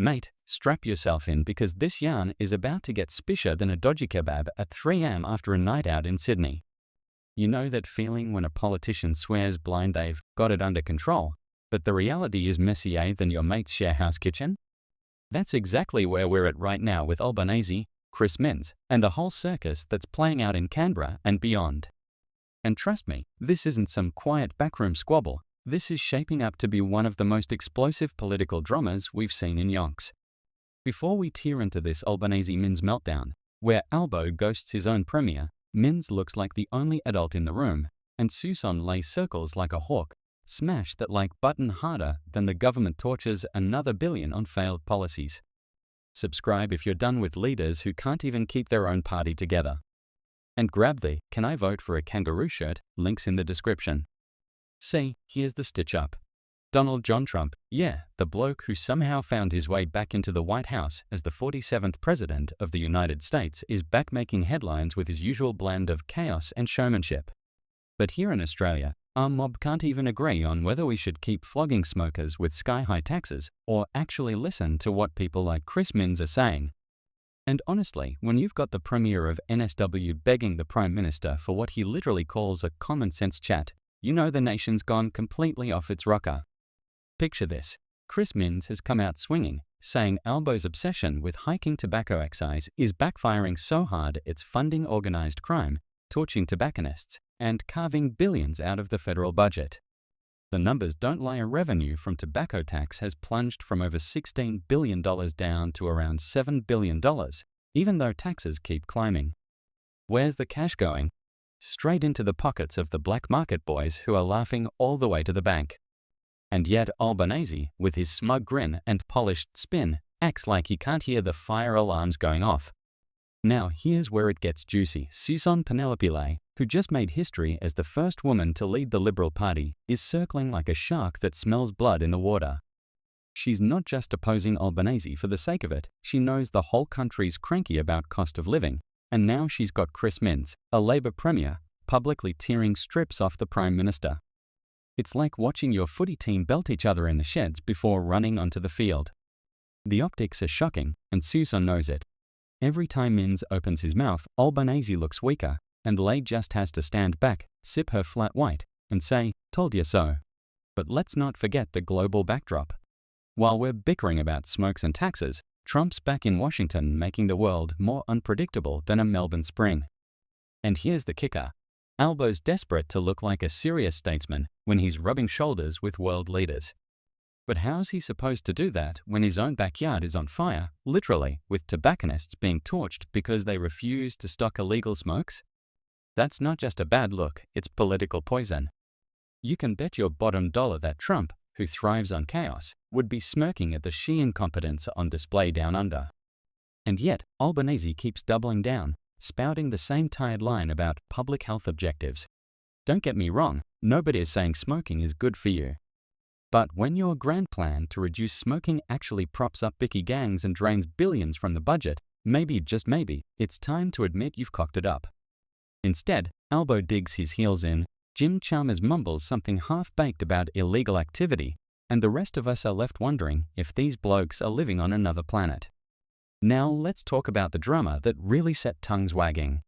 Mate, strap yourself in because this yarn is about to get spisher than a dodgy kebab at 3 am after a night out in Sydney. You know that feeling when a politician swears blind they've got it under control, but the reality is messier than your mate's sharehouse kitchen? That's exactly where we're at right now with Albanese-Minns and the whole circus that's playing out in Canberra and beyond. And trust me, this isn't some quiet backroom squabble. This is shaping up to be one of the most explosive political dramas we've seen in yonks. Before we tear into this Albanese-Minns meltdown, where Albo ghosts his own premier, Minns looks like the only adult in the room, and Susan Lelay circles like a hawk, smash that like button harder than the government torches another billion on failed policies. Subscribe if you're done with leaders who can't even keep their own party together. And grab the "Can I vote for a kangaroo" shirt, links in the description. See, here's the stitch up. Donald John Trump, yeah, the bloke who somehow found his way back into the White House as the 47th President of the United States, is back making headlines with his usual blend of chaos and showmanship. But here in Australia, our mob can't even agree on whether we should keep flogging smokers with sky-high taxes or actually listen to what people like Minns are saying. And honestly, when you've got the Premier of NSW begging the Prime Minister for what he literally calls a common-sense chat, you know the nation's gone completely off its rocker. Picture this. Minns has come out swinging, saying Albo's obsession with hiking tobacco excise is backfiring so hard it's funding organized crime, torching tobacconists, and carving billions out of the federal budget. The numbers don't lie. Revenue from tobacco tax has plunged from over $16 billion down to around $7 billion, even though taxes keep climbing. Where's the cash going? Straight into the pockets of the black market boys who are laughing all the way to the bank. And yet Albanese, with his smug grin and polished spin, acts like he can't hear the fire alarms going off. Now here's where it gets juicy. Susan Lelay, who just made history as the first woman to lead the Liberal Party, is circling like a shark that smells blood in the water. She's not just opposing Albanese for the sake of it, she knows the whole country's cranky about cost of living, and now she's got Minns, a Labor Premier, publicly tearing strips off the Prime Minister. It's like watching your footy team belt each other in the sheds before running onto the field. The optics are shocking, and Susan knows it. Every time Minns opens his mouth, Albanese looks weaker, and Lelay just has to stand back, sip her flat white, and say, "Told you so." But let's not forget the global backdrop. While we're bickering about smokes and taxes, Trump's back in Washington making the world more unpredictable than a Melbourne spring. And here's the kicker. Albo's desperate to look like a serious statesman when he's rubbing shoulders with world leaders. But how's he supposed to do that when his own backyard is on fire, literally, with tobacconists being torched because they refuse to stock illegal smokes? That's not just a bad look, it's political poison. You can bet your bottom dollar that Trump, who thrives on chaos, would be smirking at the sheer incompetence on display down under. And yet, Albanese keeps doubling down, spouting the same tired line about public health objectives. Don't get me wrong, nobody is saying smoking is good for you. But when your grand plan to reduce smoking actually props up bikie gangs and drains billions from the budget, maybe, just maybe, it's time to admit you've cocked it up. Instead, Albo digs his heels in, Jim Chalmers mumbles something half-baked about illegal activity, and the rest of us are left wondering if these blokes are living on another planet. Now let's talk about the drama that really set tongues wagging.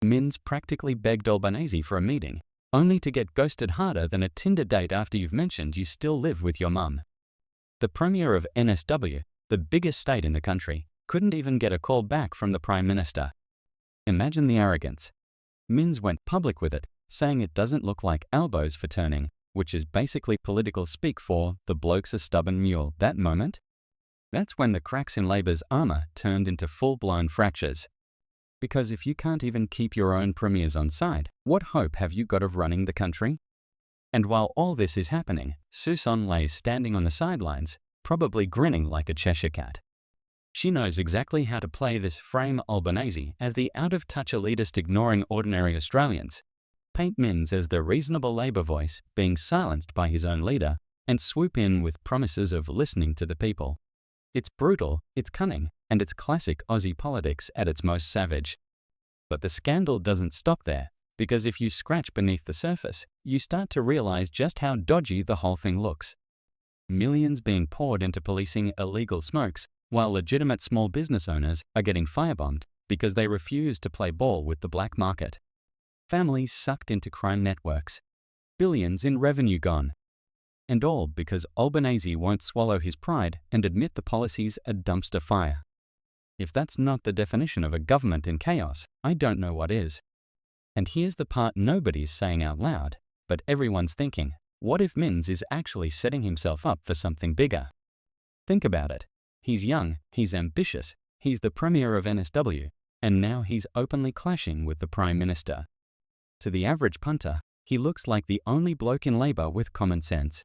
Minns practically begged Albanese for a meeting, only to get ghosted harder than a Tinder date after you've mentioned you still live with your mum. The Premier of NSW, the biggest state in the country, couldn't even get a call back from the Prime Minister. Imagine the arrogance. Minns went public with it, saying it doesn't look like Albo's for turning, which is basically political speak for "the bloke's a stubborn mule." That moment? That's when the cracks in Labor's armor turned into full-blown fractures. Because if you can't even keep your own premiers on side, what hope have you got of running the country? And while all this is happening, Susan Lelay standing on the sidelines, probably grinning like a Cheshire cat. She knows exactly how to play this, frame Albanese as the out-of-touch elitist ignoring ordinary Australians, paint Minns as the reasonable Labor voice being silenced by his own leader, and swoop in with promises of listening to the people. It's brutal, it's cunning, and it's classic Aussie politics at its most savage. But the scandal doesn't stop there, because if you scratch beneath the surface, you start to realize just how dodgy the whole thing looks. Millions being poured into policing illegal smokes, while legitimate small business owners are getting firebombed because they refuse to play ball with the black market. Families sucked into crime networks. Billions in revenue gone. And all because Albanese won't swallow his pride and admit the policy's a dumpster fire. If that's not the definition of a government in chaos, I don't know what is. And here's the part nobody's saying out loud, but everyone's thinking, what if Minns is actually setting himself up for something bigger? Think about it. He's young, he's ambitious, he's the premier of NSW, and now he's openly clashing with the Prime Minister. To the average punter, he looks like the only bloke in Labour with common sense.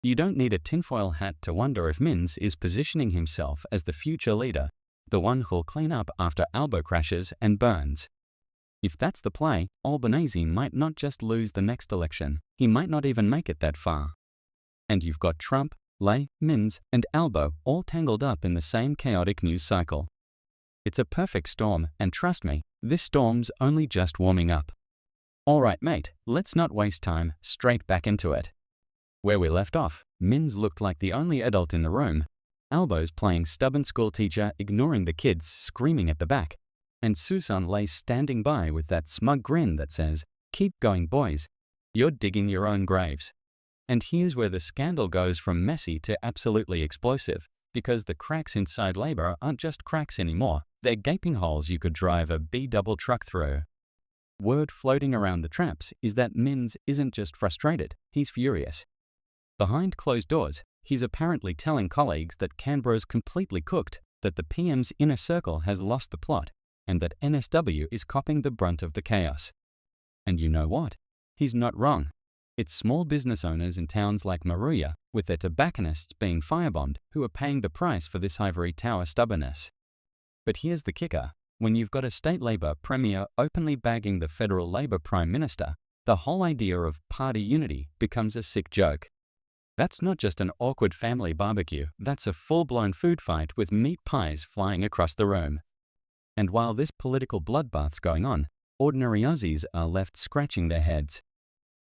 You don't need a tinfoil hat to wonder if Minns is positioning himself as the future leader, the one who'll clean up after Albo crashes and burns. If that's the play, Albanese might not just lose the next election, he might not even make it that far. And you've got Trump, Lelay, Minns, and Albo all tangled up in the same chaotic news cycle. It's a perfect storm, and trust me, this storm's only just warming up. Alright mate, let's not waste time, straight back into it. Where we left off, Minns looked like the only adult in the room. Albo's playing stubborn schoolteacher, ignoring the kids screaming at the back. And Susan lay standing by with that smug grin that says, "Keep going boys, you're digging your own graves." And here's where the scandal goes from messy to absolutely explosive, because the cracks inside Labour aren't just cracks anymore, they're gaping holes you could drive a B-double truck through. Word floating around the traps is that Minns isn't just frustrated, he's furious. Behind closed doors, he's apparently telling colleagues that Canberra's completely cooked, that the PM's inner circle has lost the plot, and that NSW is copping the brunt of the chaos. And you know what? He's not wrong. It's small business owners in towns like Maruya, with their tobacconists being firebombed, who are paying the price for this ivory tower stubbornness. But here's the kicker. When you've got a state Labour premier openly bagging the federal Labour Prime Minister, the whole idea of party unity becomes a sick joke. That's not just an awkward family barbecue, that's a full-blown food fight with meat pies flying across the room. And while this political bloodbath's going on, ordinary Aussies are left scratching their heads.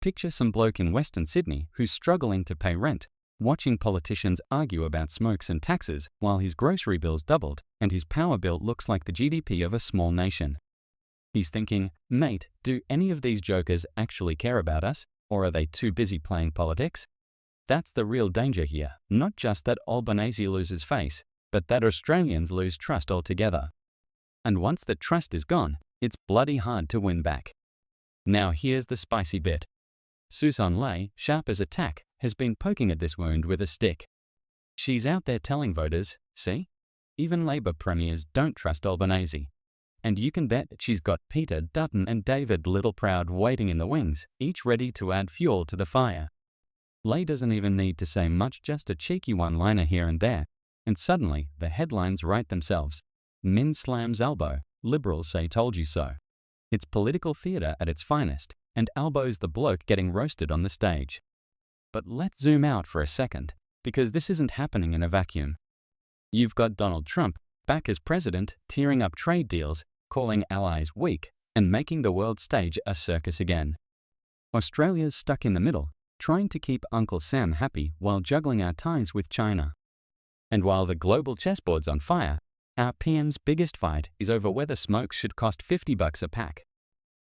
Picture some bloke in Western Sydney who's struggling to pay rent, watching politicians argue about smokes and taxes while his grocery bill's doubled and his power bill looks like the GDP of a small nation. He's thinking, mate, do any of these jokers actually care about us, or are they too busy playing politics? That's the real danger here, not just that Albanese loses face, but that Australians lose trust altogether. And once the trust is gone, it's bloody hard to win back. Now here's the spicy bit. Susan Lelay, sharp as a tack, has been poking at this wound with a stick. She's out there telling voters, see? Even Labour premiers don't trust Albanese. And you can bet she's got Peter Dutton and David Littleproud waiting in the wings, each ready to add fuel to the fire. Lelay doesn't even need to say much, just a cheeky one-liner here and there, and suddenly the headlines write themselves. Minns slams Albo, Liberals say told you so. It's political theatre at its finest, and Albo's the bloke getting roasted on the stage. But let's zoom out for a second, because this isn't happening in a vacuum. You've got Donald Trump, back as president, tearing up trade deals, calling allies weak, and making the world stage a circus again. Australia's stuck in the middle, trying to keep Uncle Sam happy while juggling our ties with China. And while the global chessboard's on fire, our PM's biggest fight is over whether smokes should cost $50 a pack.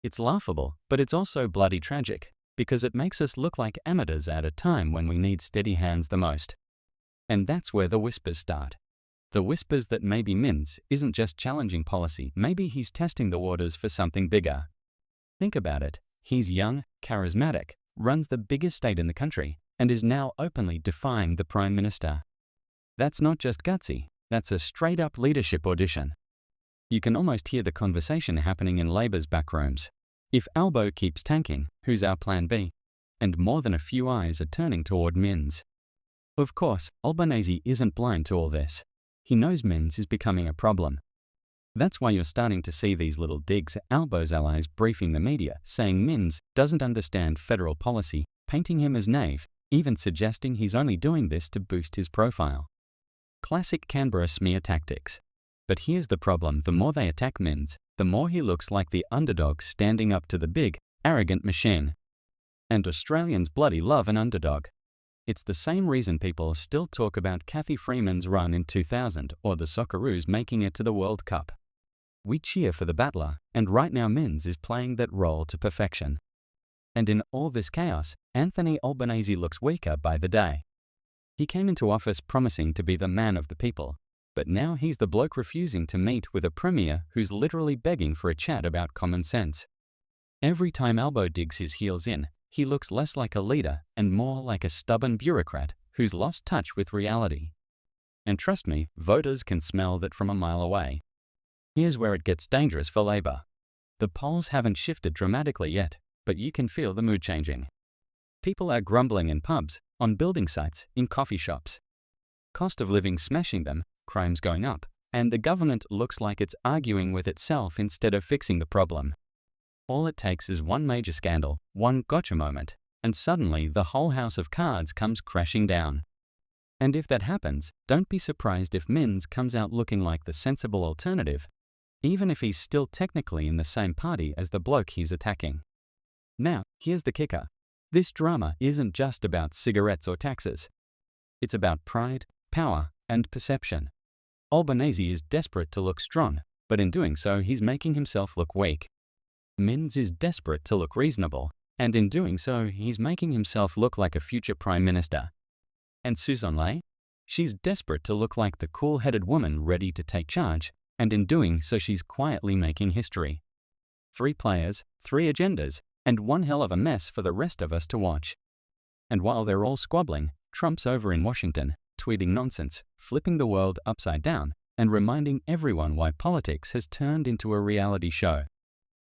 It's laughable, but it's also bloody tragic, because it makes us look like amateurs at a time when we need steady hands the most. And that's where the whispers start. The whispers that maybe Minns isn't just challenging policy, maybe he's testing the waters for something bigger. Think about it. He's young, charismatic, runs the biggest state in the country, and is now openly defying the Prime Minister. That's not just gutsy, that's a straight-up leadership audition. You can almost hear the conversation happening in Labour's backrooms. If Albo keeps tanking, who's our plan B? And more than a few eyes are turning toward Minns. Of course, Albanese isn't blind to all this. He knows Minns is becoming a problem. That's why you're starting to see these little digs at Albo's allies briefing the media, saying Minns doesn't understand federal policy, painting him as naive, even suggesting he's only doing this to boost his profile. Classic Canberra smear tactics. But here's the problem, the more they attack Minns, the more he looks like the underdog standing up to the big, arrogant machine. And Australians bloody love an underdog. It's the same reason people still talk about Kathy Freeman's run in 2000 or the Socceroos making it to the World Cup. We cheer for the battler, and right now Minns is playing that role to perfection. And in all this chaos, Anthony Albanese looks weaker by the day. He came into office promising to be the man of the people, but now he's the bloke refusing to meet with a premier who's literally begging for a chat about common sense. Every time Albo digs his heels in, he looks less like a leader and more like a stubborn bureaucrat who's lost touch with reality. And trust me, voters can smell that from a mile away. Here's where it gets dangerous for Labour. The polls haven't shifted dramatically yet, but you can feel the mood changing. People are grumbling in pubs, on building sites, in coffee shops. Cost of living smashing them, crimes going up, and the government looks like it's arguing with itself instead of fixing the problem. All it takes is one major scandal, one gotcha moment, and suddenly the whole house of cards comes crashing down. And if that happens, don't be surprised if Minns comes out looking like the sensible alternative, even if he's still technically in the same party as the bloke he's attacking. Now, here's the kicker. This drama isn't just about cigarettes or taxes. It's about pride, power, and perception. Albanese is desperate to look strong, but in doing so he's making himself look weak. Minns is desperate to look reasonable, and in doing so he's making himself look like a future Prime Minister. And Lelay? She's desperate to look like the cool-headed woman ready to take charge, and in doing so she's quietly making history. 3 players, 3 agendas, and one hell of a mess for the rest of us to watch. And while they're all squabbling, Trump's over in Washington, tweeting nonsense, flipping the world upside down, and reminding everyone why politics has turned into a reality show.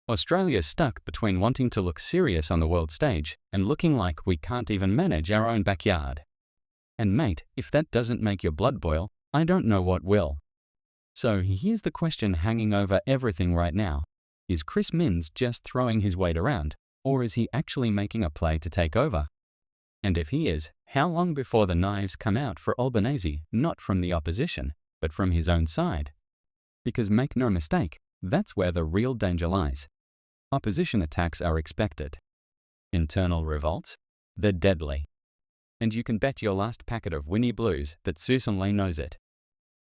Australia's stuck between wanting to look serious on the world stage and looking like we can't even manage our own backyard. And mate, if that doesn't make your blood boil, I don't know what will. So here's the question hanging over everything right now. Is Chris Minns just throwing his weight around, or is he actually making a play to take over? And if he is, how long before the knives come out for Albanese, not from the opposition, but from his own side? Because make no mistake, that's where the real danger lies. Opposition attacks are expected. Internal revolts? They're deadly. And you can bet your last packet of Winnie Blues that Lelay knows it.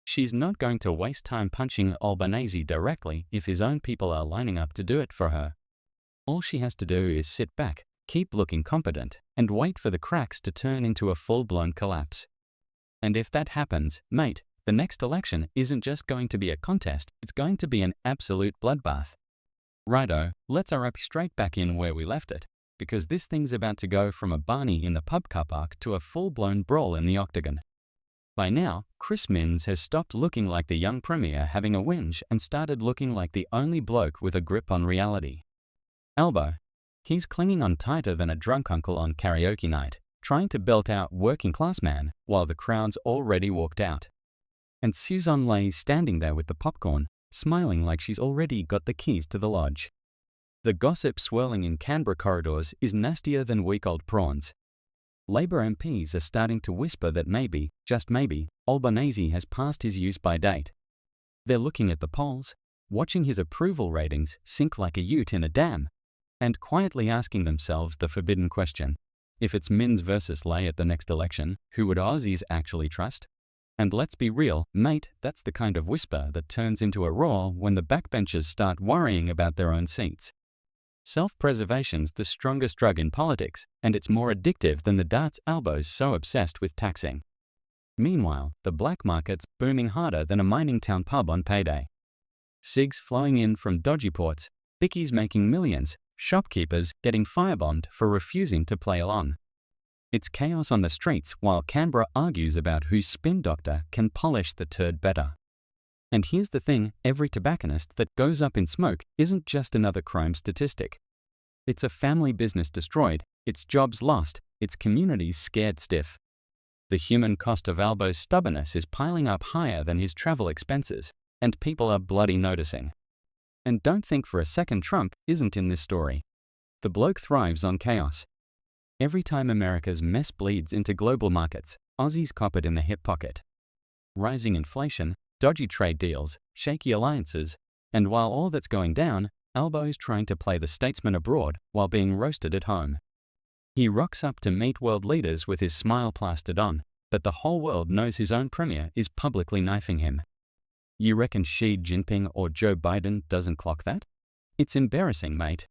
She's not going to waste time punching Albanese directly if his own people are lining up to do it for her. All she has to do is sit back, keep looking competent, and wait for the cracks to turn into a full-blown collapse. And if that happens, mate, the next election isn't just going to be a contest, it's going to be an absolute bloodbath. Righto, let's rope straight back in where we left it, because this thing's about to go from a Barney in the pub car park to a full-blown brawl in the octagon. By now, Chris Minns has stopped looking like the young premier having a whinge and started looking like the only bloke with a grip on reality. Albo. He's clinging on tighter than a drunk uncle on karaoke night, trying to belt out working class man while the crowd's already walked out. And Lelay standing there with the popcorn, smiling like she's already got the keys to the lodge. The gossip swirling in Canberra corridors is nastier than week-old prawns. Labour MPs are starting to whisper that maybe, just maybe, Albanese has passed his use-by date. They're looking at the polls, watching his approval ratings sink like a ute in a dam, and quietly asking themselves the forbidden question. If it's Minns versus Lay at the next election, who would Aussies actually trust? And let's be real, mate, that's the kind of whisper that turns into a roar when the backbenchers start worrying about their own seats. Self-preservation's the strongest drug in politics, and it's more addictive than the darts Albo's so obsessed with taxing. Meanwhile, the black market's booming harder than a mining town pub on payday. Cigs flowing in from dodgy ports, bickies making millions, shopkeepers getting firebombed for refusing to play along. It's chaos on the streets while Canberra argues about whose spin doctor can polish the turd better. And here's the thing, every tobacconist that goes up in smoke isn't just another crime statistic. It's a family business destroyed, its jobs lost, its communities scared stiff. The human cost of Albo's stubbornness is piling up higher than his travel expenses, and people are bloody noticing. And don't think for a second Trump isn't in this story. The bloke thrives on chaos. Every time America's mess bleeds into global markets, Aussies cop it in the hip pocket. Rising inflation, dodgy trade deals, shaky alliances, and while all that's going down, Albo's trying to play the statesman abroad while being roasted at home. He rocks up to meet world leaders with his smile plastered on, but the whole world knows his own premier is publicly knifing him. You reckon Xi Jinping or Joe Biden doesn't clock that? It's embarrassing, mate.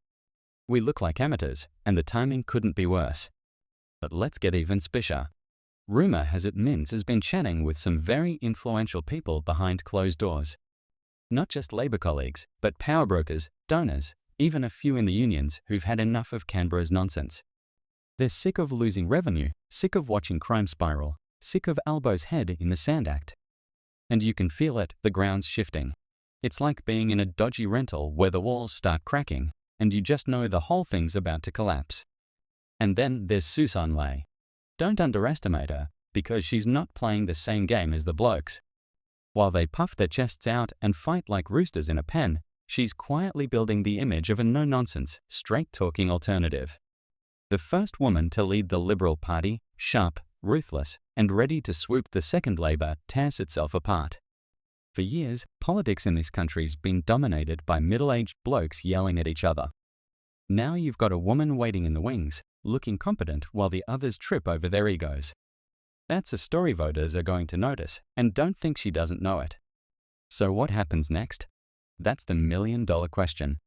We look like amateurs, and the timing couldn't be worse. But let's get even spisher. Rumor has it Minns has been chatting with some very influential people behind closed doors. Not just Labour colleagues, but power brokers, donors, even a few in the unions who've had enough of Canberra's nonsense. They're sick of losing revenue, sick of watching crime spiral, sick of Albo's head in the Sand Act. And you can feel it, the ground's shifting. It's like being in a dodgy rental where the walls start cracking, and you just know the whole thing's about to collapse. And then there's Lelay. Don't underestimate her, because she's not playing the same game as the blokes. While they puff their chests out and fight like roosters in a pen, she's quietly building the image of a no-nonsense, straight-talking alternative. The first woman to lead the Liberal Party, sharp, ruthless, and ready to swoop the second Labour, tears itself apart. For years, politics in this country's been dominated by middle-aged blokes yelling at each other. Now you've got a woman waiting in the wings, looking competent while the others trip over their egos. That's a story voters are going to notice, and don't think she doesn't know it. So what happens next? That's the million-dollar question.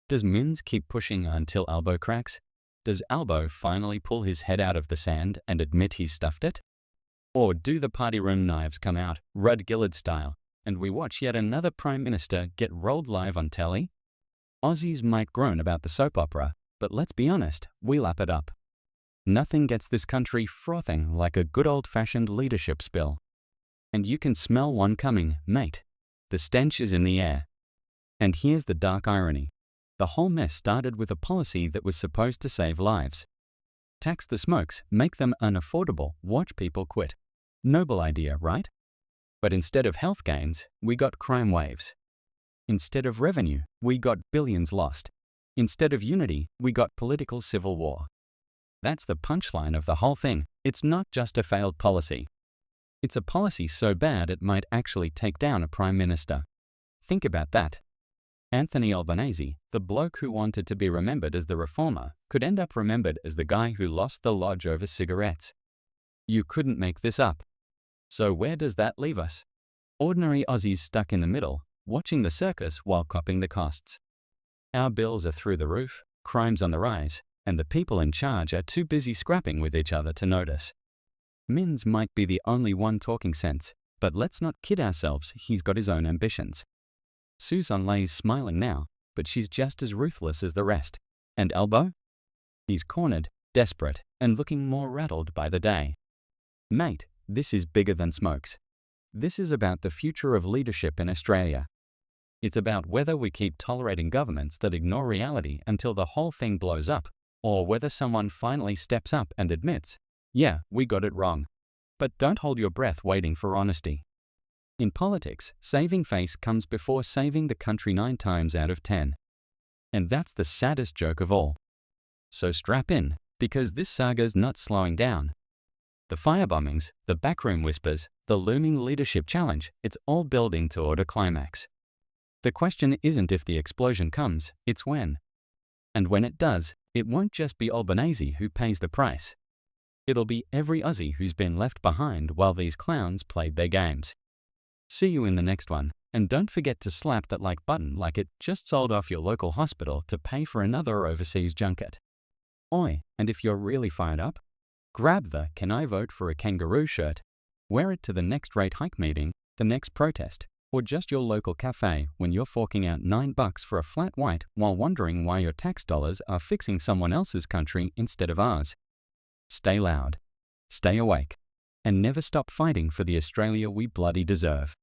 Does Minns keep pushing until Albo cracks? Does Albo finally pull his head out of the sand and admit he's stuffed it? Or do the party room knives come out, Rudd Gillard style, and we watch yet another Prime Minister get rolled live on telly? Aussies might groan about the soap opera, but let's be honest, we lap it up. Nothing gets this country frothing like a good old-fashioned leadership spill. And you can smell one coming, mate. The stench is in the air. And here's the dark irony. The whole mess started with a policy that was supposed to save lives. Tax the smokes, make them unaffordable, watch people quit. Noble idea, right? But instead of health gains, we got crime waves. Instead of revenue, we got billions lost. Instead of unity, we got political civil war. That's the punchline of the whole thing. It's not just a failed policy. It's a policy so bad it might actually take down a prime minister. Think about that. Anthony Albanese, the bloke who wanted to be remembered as the reformer, could end up remembered as the guy who lost the lodge over cigarettes. You couldn't make this up. So where does that leave us? Ordinary Aussies stuck in the middle, watching the circus while copping the costs. Our bills are through the roof, crime's on the rise, and the people in charge are too busy scrapping with each other to notice. Minns might be the only one talking sense, but let's not kid ourselves, he's got his own ambitions. Lelay's smiling now, but she's just as ruthless as the rest. And Albo? He's cornered, desperate, and looking more rattled by the day. Mate, this is bigger than smokes. This is about the future of leadership in Australia. It's about whether we keep tolerating governments that ignore reality until the whole thing blows up, or whether someone finally steps up and admits, yeah, we got it wrong. But don't hold your breath waiting for honesty. In politics, saving face comes before saving the country 9 times out of 10. And that's the saddest joke of all. So strap in, because this saga's not slowing down. The firebombings, the backroom whispers, the looming leadership challenge, it's all building toward a climax. The question isn't if the explosion comes, it's when. And when it does, it won't just be Albanese who pays the price. It'll be every Aussie who's been left behind while these clowns played their games. See you in the next one, and don't forget to slap that like button like it just sold off your local hospital to pay for another overseas junket. Oi, and if you're really fired up, grab the "Can I vote for a kangaroo" shirt, wear it to the next rate hike meeting, the next protest, or just your local cafe when you're forking out $9 for a flat white while wondering why your tax dollars are fixing someone else's country instead of ours. Stay loud, stay awake, and never stop fighting for the Australia we bloody deserve.